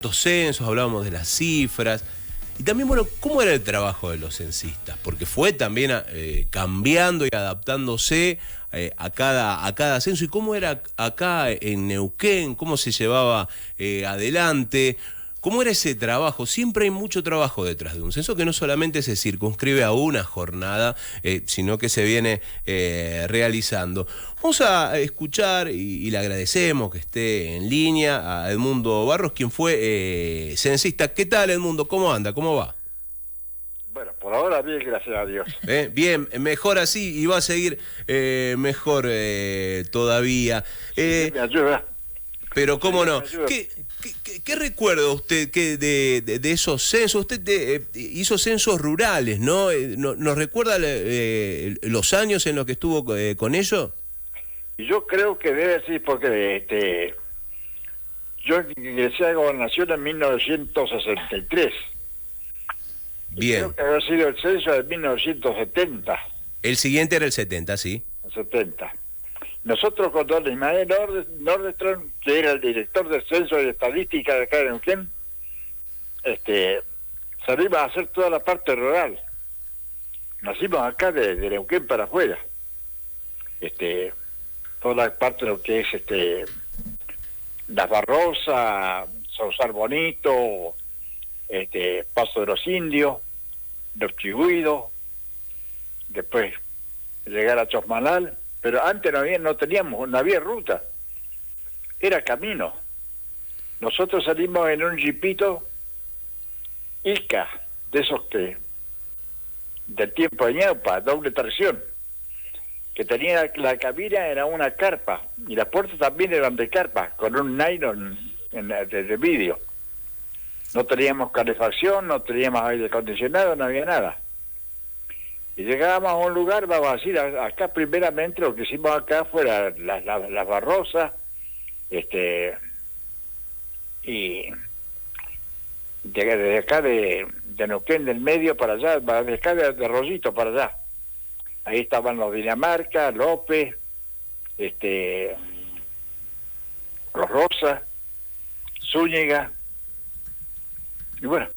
los censos, hablábamos de las cifras. Y también, bueno, ¿cómo era el trabajo de los censistas? Porque fue también cambiando y adaptándose a cada censo. ¿Y cómo era acá en Neuquén? ¿Cómo se llevaba adelante? ¿Cómo era ese trabajo? Siempre hay mucho trabajo detrás de un censo que no solamente se circunscribe a una jornada, sino que se viene realizando. Vamos a escuchar, y le agradecemos que esté en línea, a Edmundo Barros, quien fue censista. ¿Qué tal, Edmundo? ¿Cómo anda? ¿Cómo va? Bueno, por ahora bien, gracias a Dios. Bien, mejor así y va a seguir mejor todavía. Sí, me ayuda. Pero cómo no. Sí, ¿Qué recuerda usted de esos censos? Usted hizo censos rurales, ¿no? ¿Nos recuerda los años en los que estuvo con ellos? Y yo creo que debe ser porque yo ingresé a Gobernación en 1963. Bien. Creo que había sido el censo de 1970. El siguiente era el 70, sí. El 70. Nosotros con don Ismael Nordestrom, que era el director del Censo y Estadística de acá de Neuquén, salimos a hacer toda la parte rural. Nacimos acá de Neuquén para afuera. Toda la parte de lo que es Las Barrosas, Sausar Bonito, Paso de los Indios, Los Chigüidos, después llegar a Chosmalal. Pero antes no había ruta, era camino. Nosotros salimos en un jipito Ica, de esos del tiempo de ñaupa, doble tracción, que tenía la cabina, era una carpa, y las puertas también eran de carpa, con un nylon de vidrio. No teníamos calefacción, no teníamos aire acondicionado, no había nada. Y llegábamos a un lugar, vamos a decir, acá primeramente lo que hicimos acá fue las Barrosas, y de acá de Neuquén del medio para allá, de acá de Rollito para allá. Ahí estaban los Dinamarca, López, los Rosas, Zúñiga, y bueno,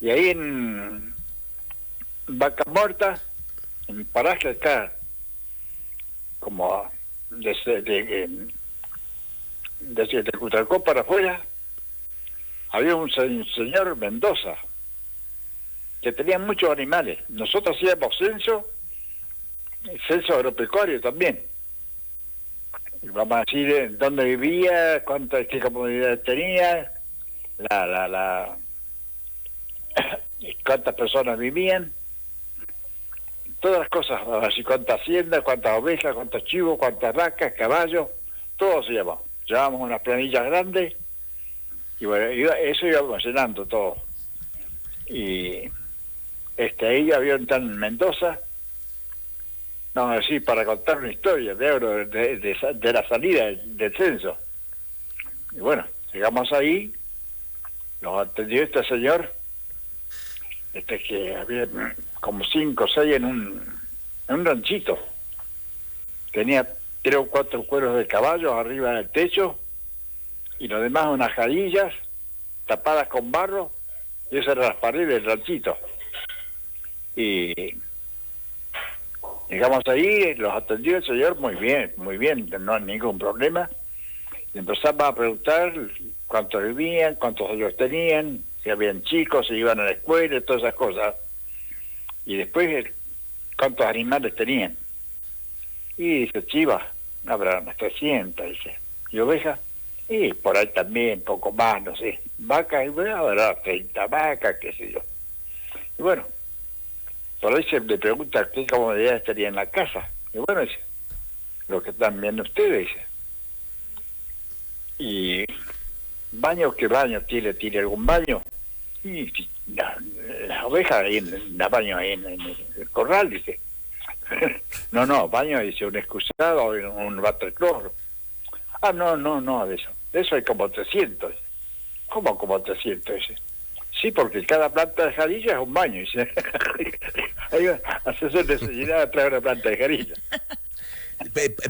y ahí en Vaca Muerta, en paraje acá, como de Cutralcó para afuera, había un señor Mendoza, que tenía muchos animales. Nosotros hacíamos censo agropecuario también. Y vamos a decir dónde vivía, qué comunidades tenía, cuántas personas vivían, todas las cosas, así cuántas haciendas, cuántas ovejas, cuántos chivos, cuántas vacas, caballos, todo hacíamos. Llevábamos unas planillas grandes y bueno, eso íbamos llenando todo. Y ahí había un tal Mendoza, vamos a decir, para contar una historia de la salida del censo. Y bueno, llegamos ahí, nos atendió este señor, que había como 5 o 6 en un ranchito. Tenía 3 o 4 cueros de caballos arriba del techo y lo demás unas jadillas tapadas con barro, y esas eran las paredes del ranchito. Y llegamos ahí, los atendió el señor muy bien, no hay ningún problema. Y empezamos a preguntar cuántos vivían, cuántos años tenían, si habían chicos, si iban a la escuela, todas esas cosas. Y después, cuántos animales tenían. Y dice, chivas, habrá unas 300, dice. ¿Y ovejas? Y por ahí también, poco más, no sé. Vacas, y bueno, habrá 30 vacas, qué sé yo. Y bueno, por ahí se le pregunta qué comodidades tenía en la casa. Y bueno, dice, lo que están viendo ustedes, dice. Y baño, ¿qué baño tiene? ¿Tiene algún baño? Y las ovejas ahí la baño ahí en el corral, dice. No, baño, dice, un excusado, un watercloro. Ah, no, de eso hay como 300. ¿Cómo como 300? Dice. Sí, porque cada planta de jarilla es un baño, dice. Ahí hace necesidad de traer una planta de jarilla.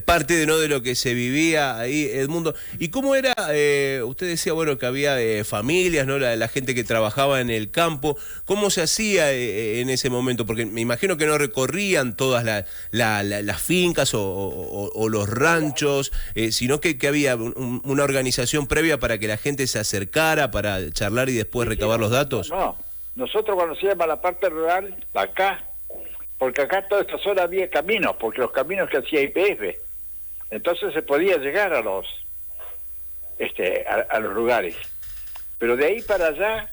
parte de no de lo que se vivía ahí, Edmundo. ¿Y cómo era? Usted decía, bueno, que había familias, ¿no? La gente que trabajaba en el campo. ¿Cómo se hacía en ese momento? Porque me imagino que no recorrían todas las fincas o los ranchos, sino que había una organización previa para que la gente se acercara, para charlar y después recabar los datos. No, nosotros cuando íbamos a la parte rural, acá, porque acá toda esta zona había caminos, porque los caminos que hacía YPF, entonces se podía llegar a los a los lugares. Pero de ahí para allá,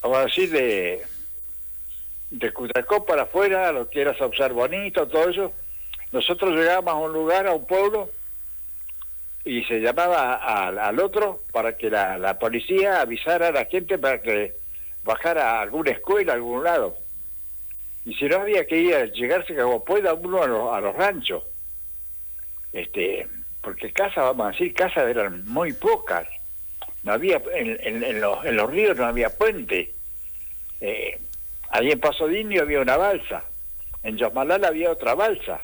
vamos a decir, de Cutracó para afuera, lo que era Sausar Bonito, todo eso, nosotros llegábamos a un lugar, a un pueblo, y se llamaba al otro para que la policía avisara a la gente para que bajara a alguna escuela, a algún lado. Y si no, había que ir a llegarse como pueda uno a los ranchos. Porque casas, vamos a decir, casas eran muy pocas. No había, en los ríos no había puente. Ahí en Paso de Indio había una balsa. En Yosmalal había otra balsa.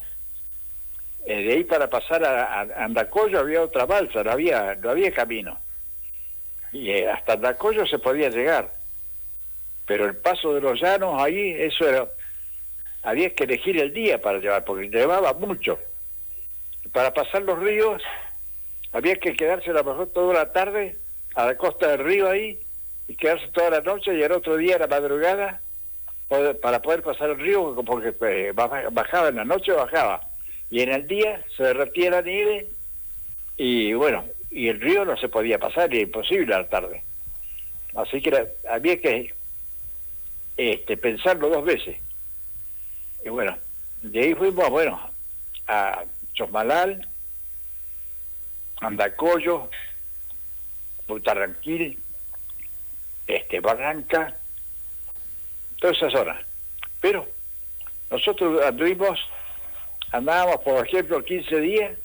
De ahí para pasar a Andacollo había otra balsa, no había camino. Y hasta Andacollo se podía llegar. Pero el paso de los llanos ahí, eso era... Había que elegir el día para llevar, porque llevaba mucho. Para pasar los ríos, había que quedarse a lo mejor toda la tarde a la costa del río ahí, y quedarse toda la noche, y el otro día a la madrugada, para poder pasar el río, porque bajaba en la noche, bajaba. Y en el día se derretía la nieve, y bueno, y el río no se podía pasar, era imposible a la tarde. Así que había que pensarlo dos veces. Y bueno, de ahí fuimos, a Chosmalal, Andacollo, Butarranquil, Barranca, toda esa zona. Pero nosotros andábamos, por ejemplo, 15 días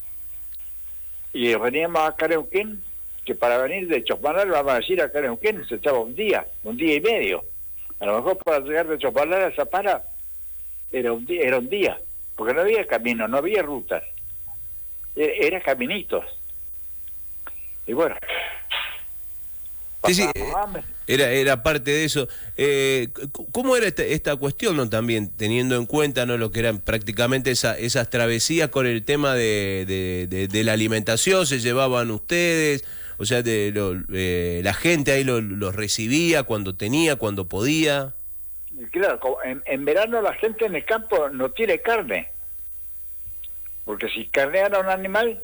y veníamos a Careuquén, que para venir de Chosmalal, vamos a decir, a Careuquén se echaba un día y medio. A lo mejor para llegar de Chosmalal a Zapara era un día, porque no había camino, no había rutas, era caminitos. Y bueno, sí, era parte de eso. ¿Cómo era esta cuestión, no, también teniendo en cuenta, no, lo que eran prácticamente esas travesías con el tema de la alimentación? ¿Se llevaban ustedes? O sea, la gente ahí los recibía cuando podía. Claro, en verano la gente en el campo no tiene carne, porque si carnean a un animal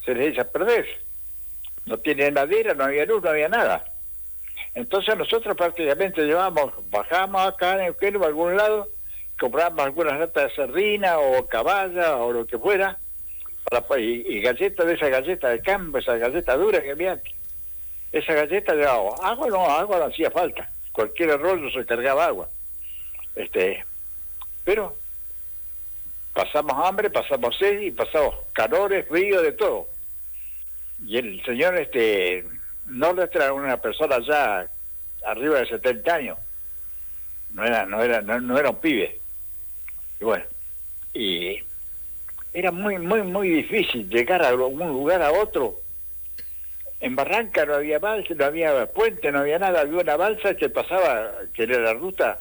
se les echa a perder. No tiene heladera, no había luz, no había nada. Entonces nosotros prácticamente bajábamos acá en Euquén o a algún lado, comprábamos algunas latas de sardina o caballa o lo que fuera, y galletas de esas galletas de campo, esas galletas duras que había. Esa galleta llevaba agua, agua no hacía falta. Cualquier arroyo se cargaba agua. Pero pasamos hambre, pasamos sed y pasamos calores, frío, de todo. Y el señor Nordestra era una persona ya arriba de 70 años. No era un pibe. Y bueno, y era muy, muy, muy difícil llegar a un lugar a otro. En Barranca no había balsa, no había puente, no había nada. Había una balsa que pasaba, que era la ruta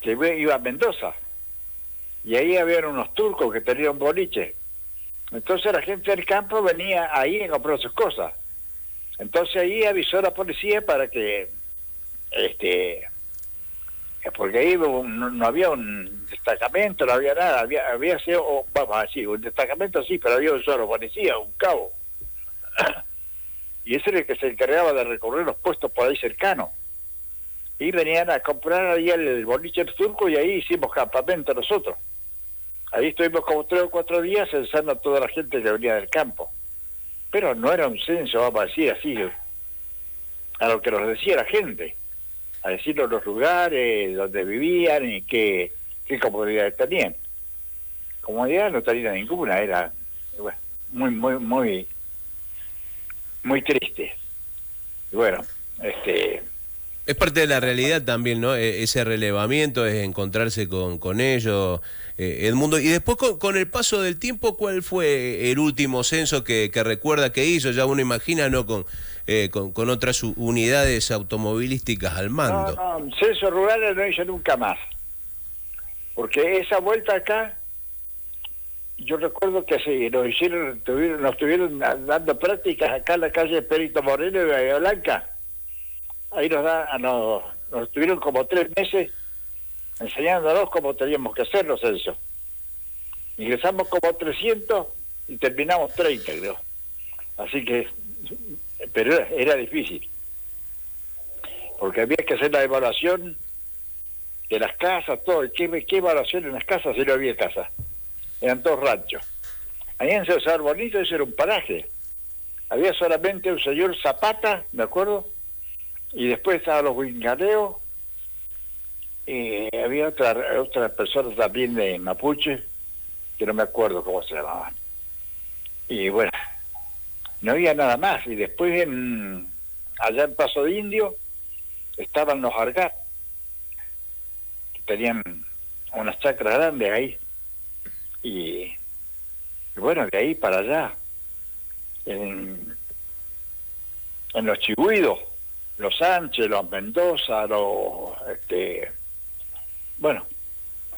que iba a Mendoza. Y ahí había unos turcos que tenían un boliche. Entonces la gente del campo venía ahí a comprar sus cosas. Entonces ahí avisó la policía para que, porque ahí no había un destacamento, no había nada, había sido, vamos a decir, un destacamento sí, pero había un solo policía, un cabo. Y ese era el que se encargaba de recorrer los puestos por ahí cercanos. Y venían a comprar ahí el boliche del turco y ahí hicimos campamento nosotros. Ahí estuvimos como 3 o 4 días censando a toda la gente que venía del campo. Pero no era un censo, vamos a decir así, a lo que nos decía la gente, a decirnos los lugares donde vivían y qué comodidades tenían. Comodidad no tenía ninguna, era bueno, muy, muy, muy, muy triste. Y bueno, Es parte de la realidad también, ¿no? Ese relevamiento, es encontrarse con ellos, Edmundo. Y después, con el paso del tiempo, ¿cuál fue el último censo que recuerda que hizo? Ya uno imagina, ¿no? Con otras unidades automovilísticas al mando. No, censo rural no hizo nunca más. Porque esa vuelta acá, yo recuerdo que sí, nos estuvieron dando prácticas acá en la calle Perito Moreno y Bahía Blanca. Ahí nos estuvieron como 3 meses enseñándonos cómo teníamos que hacer los censos. Ingresamos como 300 y terminamos 30, creo. Así que, pero era difícil. Porque había que hacer la evaluación de las casas, todo. ¿Qué evaluación en las casas si no había casas? Eran todos ranchos. Ahí en César Bonito ese era un paraje. Había solamente un señor Zapata, me acuerdo, y después estaban los Wingareos, y había otras personas también de Mapuche, que no me acuerdo cómo se llamaban. Y bueno, no había nada más. Y después allá en Paso de Indio estaban los Argat, que tenían unas chacras grandes ahí. Y bueno, de ahí para allá, en los Chigüidos, los Sánchez, los Mendoza, bueno,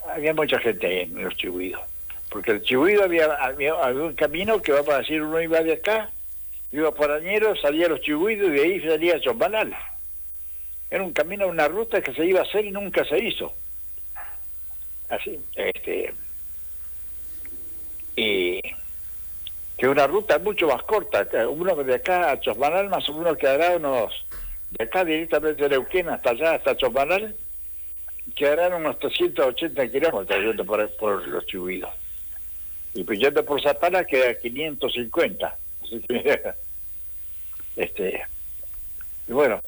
había mucha gente ahí en los Chigüidos. Porque el Chigüido había un camino que, vamos a decir, uno iba de acá, iba por Añero, salía a los Chigüidos y de ahí salía a Chombanal. Era un camino, una ruta que se iba a hacer y nunca se hizo. Así, y que una ruta mucho más corta, uno de acá a Chosmanal más o menos quedará de acá directamente de Neuquén hasta allá, hasta Chosmanal, quedarán unos 380 kilómetros yendo por los Chigüidos. Y pues yendo por Zapala queda 550. Así que, y bueno,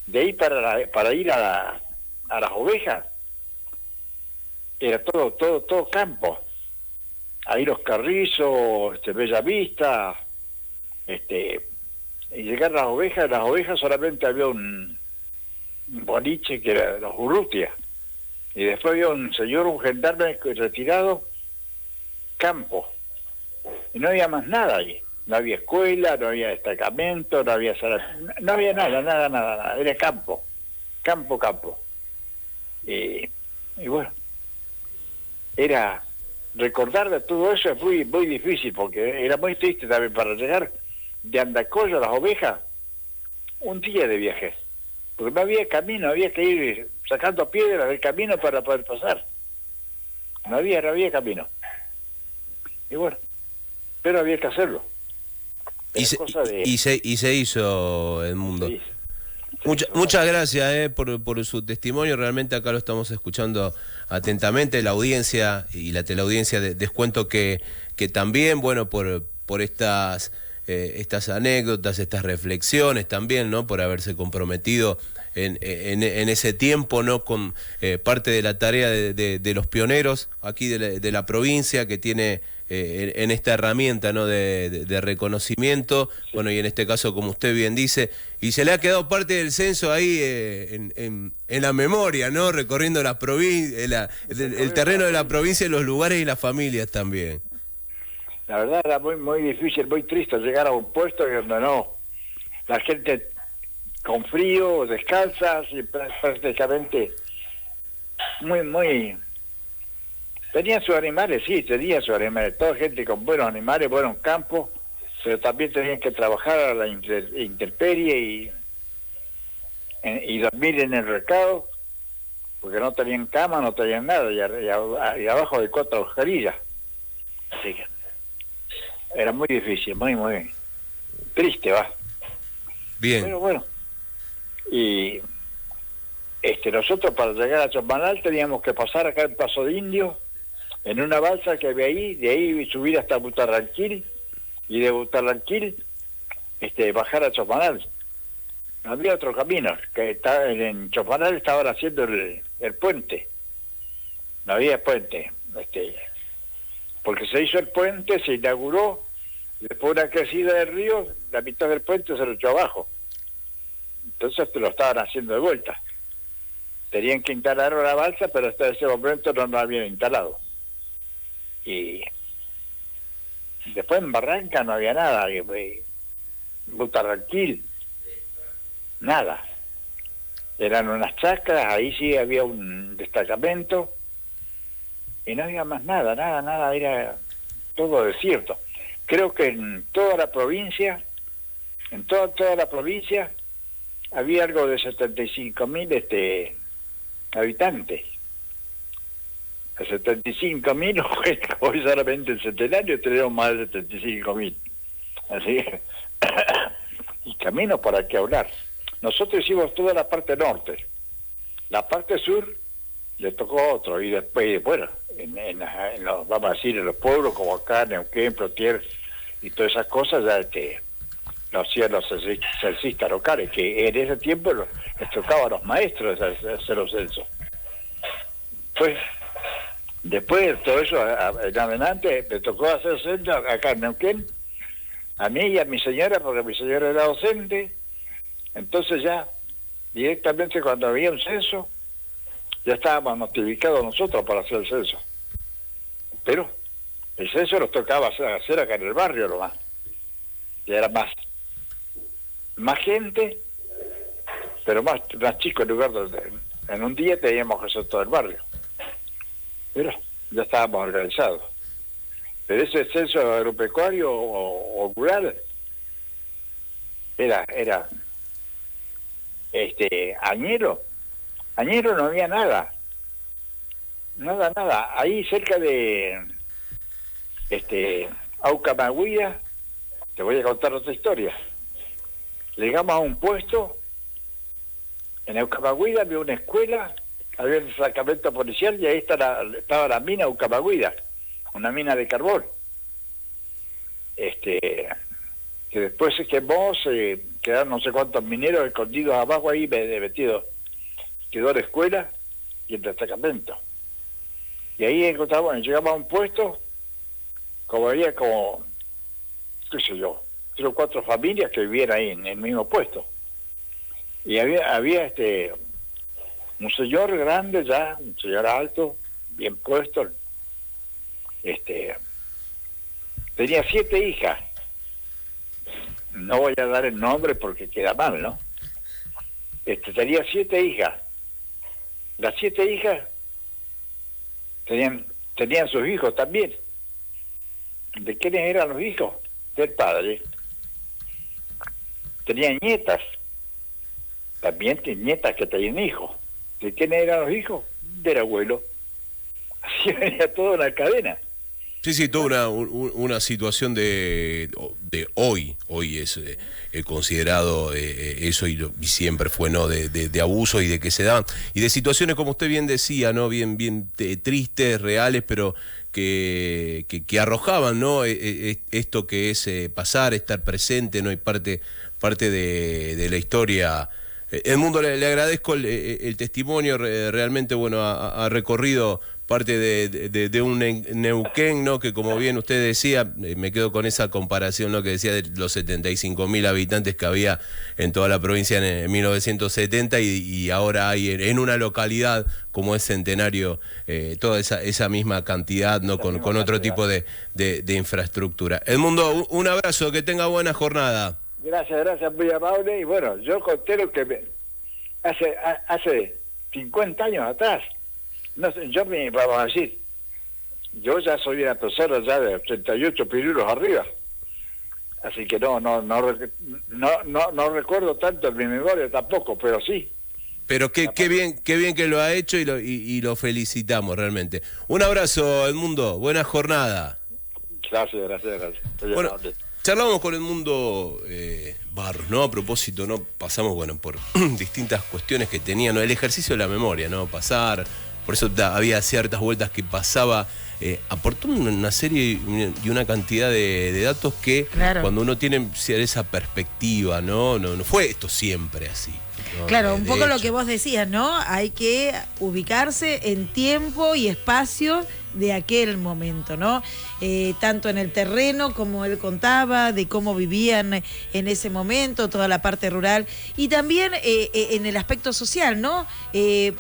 de ahí para ir a las ovejas, era todo campo. Ahí los Carrizos, Bella Vista, y llegar a las ovejas solamente había un boliche que era de los Urrutia, y después había un gendarme retirado, campo, y no había más nada ahí, no había escuela, no había destacamento, no había sala, no había nada, era campo, y bueno, era recordar de todo eso es muy difícil, porque era muy triste también para llegar de Andacollo a las ovejas, un día de viaje, porque no había camino, había que ir sacando piedras del camino para poder pasar. No había camino. Y bueno, pero había que hacerlo. Y se hizo, Edmundo. Muchas gracias por su testimonio. Realmente acá lo estamos escuchando atentamente. La audiencia y la teleaudiencia descuento que también, bueno, por estas anécdotas, estas reflexiones también, ¿no? Por haberse comprometido en ese tiempo, ¿no? Con parte de la tarea de los pioneros aquí de la provincia, que tiene en esta herramienta, ¿no? de reconocimiento, bueno, y en este caso, como usted bien dice, y se le ha quedado parte del censo ahí en la memoria, ¿no? Recorriendo la provincia, el terreno de la provincia, los lugares y las familias también. La verdad era muy difícil, muy triste llegar a un puesto donde no, la gente con frío, descalza, y prácticamente muy... Tenían sus animales, toda gente con buenos animales, buenos campos, pero también tenían que trabajar a la intemperie y dormir en el recado, porque no tenían cama, no tenían nada, y abajo de 4 hojarillas. Así que era muy difícil, muy triste, va. Bien. Pero bueno, y nosotros para llegar a Chosmanal teníamos que pasar acá en Paso de Indio, en una balsa que había ahí, de ahí subir hasta Butarranquil, y de Butarranquil bajar a Chosmanal. No había otro camino, que en Chosmanal estaban haciendo el puente, no había puente, porque se hizo el puente, se inauguró, después de una crecida del río, la mitad del puente se lo echó abajo. Entonces te lo estaban haciendo de vuelta. Tenían que instalar una balsa, pero hasta ese momento no lo habían instalado. Y después en Barranca no había nada, Butarranquil, nada. Eran unas chacras, ahí sí había un destacamento, y no había más nada, era todo desierto. Creo que en toda la provincia, toda la provincia, había algo de 75.000 habitantes. A 75.000, hoy solamente en Centenario tenemos más de 75.000. Así que, y camino para qué hablar. Nosotros hicimos toda la parte norte. La parte sur le tocó a otro, y después, bueno, en los, vamos a decir, en los pueblos como acá, Neuquén, Plotier y todas esas cosas, ya lo hacían los censistas locales, que en ese tiempo les tocaba a los maestros hacer los censos. Pues, después de todo eso, en adelante, me tocó hacer censo acá en Neuquén, a mí y a mi señora, porque mi señora era docente. Entonces ya, directamente cuando había un censo, ya estábamos notificados nosotros para hacer el censo. Pero el censo nos tocaba hacer acá en el barrio nomás. Y era más gente, pero más chico en lugar de... En un día teníamos que hacer todo el barrio. Pero ya estábamos organizados. Pero ese censo agropecuario o rural era Añero no había nada, ahí cerca de Aucamaguida. Te voy a contar otra historia. Llegamos a un puesto en Aucamaguida, había una escuela, había un destacamento policial, y ahí estaba la mina Aucamaguida, una mina de carbón, que después se quemó, quedaron no sé cuántos mineros escondidos abajo ahí metidos. Quedó la escuela y el destacamento. Y ahí llegamos a un puesto, había qué sé yo, 3 o 4 familias que vivían ahí en el mismo puesto. Y había un señor grande ya, un señor alto, bien puesto, tenía 7 hijas. No voy a dar el nombre porque queda mal, ¿no? Tenía 7 hijas. Las 7 hijas tenían sus hijos también. ¿De quiénes eran los hijos? Del padre. Tenían nietas. También nietas que tenían hijos. ¿De quiénes eran los hijos? Del abuelo. Así venía toda una cadena. Sí, toda una situación de hoy es considerado eso y siempre fue, ¿no? De abuso y de que se daban, y de situaciones como usted bien decía, ¿no? Bien tristes, reales, pero que arrojaban, ¿no? Esto que es pasar, estar presente, ¿no? Y parte de la historia. Edmundo, le agradezco el testimonio, realmente, bueno, ha recorrido parte de un Neuquén, ¿no? Que como bien usted decía, me quedo con esa comparación, ¿no? Que decía de los 75.000 habitantes que había en toda la provincia en 1970 y ahora hay en una localidad como es Centenario toda esa misma cantidad, ¿no? Con otro tipo de infraestructura. Edmundo, un abrazo, que tenga buena jornada. Gracias, muy amable. Y bueno, yo conté lo que hace 50 años atrás. No sé, vamos a decir, yo ya soy una persona ya de 38 pirulos arriba, así que no recuerdo tanto en mi memoria tampoco, pero sí. Pero qué bien que lo ha hecho y lo felicitamos realmente. Un abrazo, Edmundo, buena jornada. Gracias. Bueno, charlamos con Edmundo Barros, ¿no? A propósito, ¿no? Pasamos, bueno, por distintas cuestiones que tenía, ¿no? El ejercicio de la memoria, ¿no? Pasar. Por eso había ciertas vueltas que pasaba, aportó una serie y una cantidad de datos que, claro, cuando uno tiene esa perspectiva, no fue esto siempre así. ¿no? Claro, un poco hecho. lo que vos decías, ¿no? Hay que ubicarse en tiempo y espacio de aquel momento, ¿no? Tanto en el terreno, como él contaba, de cómo vivían en ese momento, toda la parte rural, y también en el aspecto social, ¿no?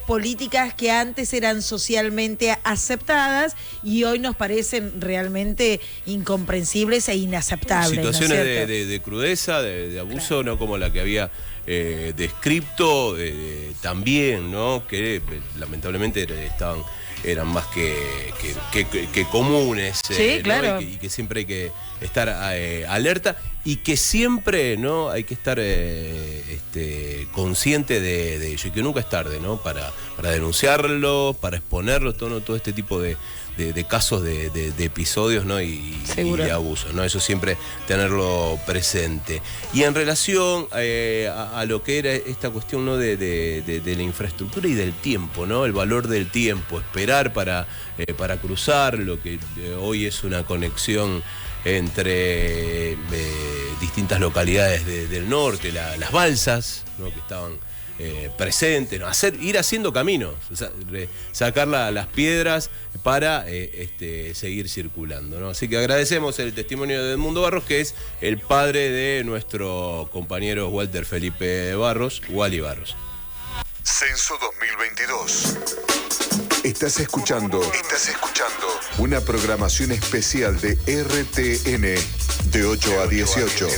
Políticas que antes eran socialmente aceptadas y hoy nos parecen realmente incomprensibles e inaceptables. Situaciones ¿no es cierto? de crudeza, de abuso, ¿no? Como la que había descripto también, ¿no? Que lamentablemente eran más que comunes. Sí, ¿no? claro. Y que siempre hay que estar alerta y que siempre, ¿no? Hay que estar consciente de ello y que nunca es tarde, ¿no? Para denunciarlo, para exponerlo, todo este tipo de casos de episodios, ¿no? y abusos, ¿no? Eso siempre tenerlo presente. Y en relación a lo que era esta cuestión, ¿no? de la infraestructura y del tiempo, ¿no? El valor del tiempo, esperar para cruzar lo que hoy es una conexión entre distintas localidades del norte, las balsas, ¿no? Que estaban presentes, ¿no? Ir haciendo caminos, o sea, sacar las piedras para seguir circulando, ¿no? Así que agradecemos el testimonio de Edmundo Barros, que es el padre de nuestro compañero Walter Felipe Barros, Wally Barros. Censo 2022. Estás escuchando una programación especial de RTN de 8 a 18.